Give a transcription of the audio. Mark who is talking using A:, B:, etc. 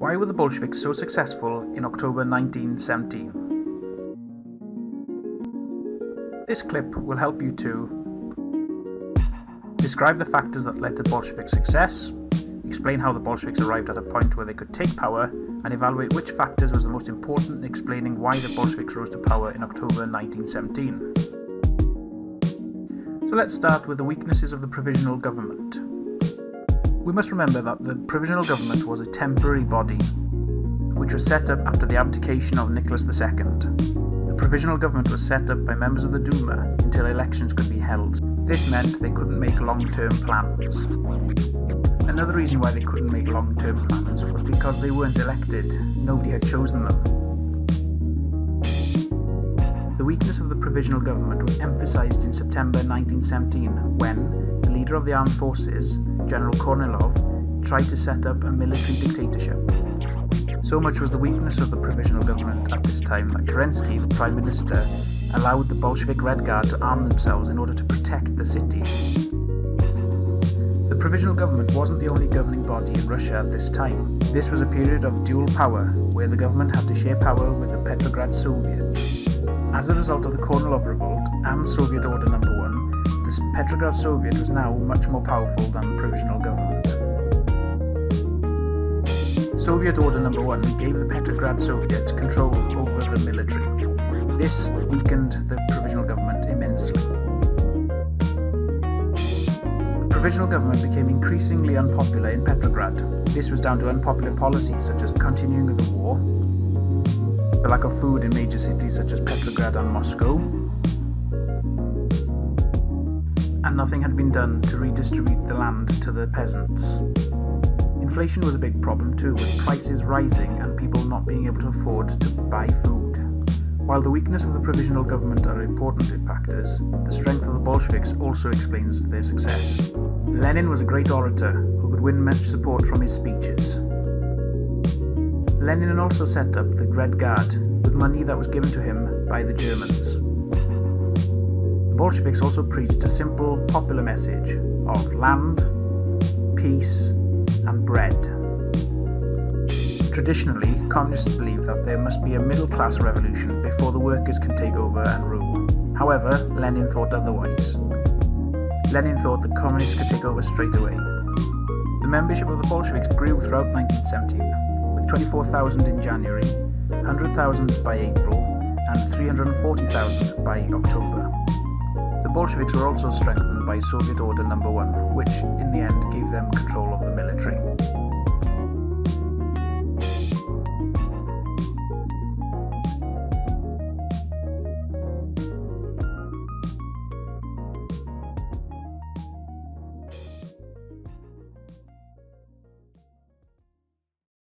A: Why were the Bolsheviks so successful in October 1917? This clip will help you to describe the factors that led to Bolshevik success, explain how the Bolsheviks arrived at a point where they could take power, and evaluate which factors was the most important in explaining why the Bolsheviks rose to power in October 1917. So let's start with the weaknesses of the provisional government. We must remember that the provisional government was a temporary body, which was set up after the abdication of Nicholas II. The provisional government was set up by members of the Duma until elections could be held. This meant they couldn't make long-term plans. Another reason why they couldn't make long-term plans was because they weren't elected. Nobody had chosen them. The weakness of the provisional government was emphasized in September 1917 when the leader of the armed forces, General Kornilov, tried to set up a military dictatorship. So much was the weakness of the provisional government at this time that Kerensky, the Prime Minister, allowed the Bolshevik Red Guard to arm themselves in order to protect the city. The provisional government wasn't the only governing body in Russia at this time. This was a period of dual power, where the government had to share power with the Petrograd Soviet. As a result of the Kornilov Revolt and Soviet Order No. 1, the Petrograd Soviet was now much more powerful than the provisional government. Soviet Order No. 1 gave the Petrograd Soviet control over the military. This weakened the provisional government immensely. The provisional government became increasingly unpopular in Petrograd. This was down to unpopular policies such as continuing the war, the lack of food in major cities such as Petrograd and Moscow, and nothing had been done to redistribute the land to the peasants. Inflation was a big problem too, with prices rising and people not being able to afford to buy food. While the weakness of the provisional government are important factors, the strength of the Bolsheviks also explains their success. Lenin was a great orator who could win much support from his speeches. Lenin also set up the Red Guard with money that was given to him by the Germans. The Bolsheviks also preached a simple, popular message of land, peace, and bread. Traditionally, communists believe that there must be a middle-class revolution before the workers can take over and rule. However, Lenin thought otherwise. Lenin thought the communists could take over straight away. The membership of the Bolsheviks grew throughout 1917, with 24,000 in January, 100,000 by April, and 340,000 by October. The Bolsheviks were also strengthened by Soviet Order No. 1, which in the end gave them control of the military.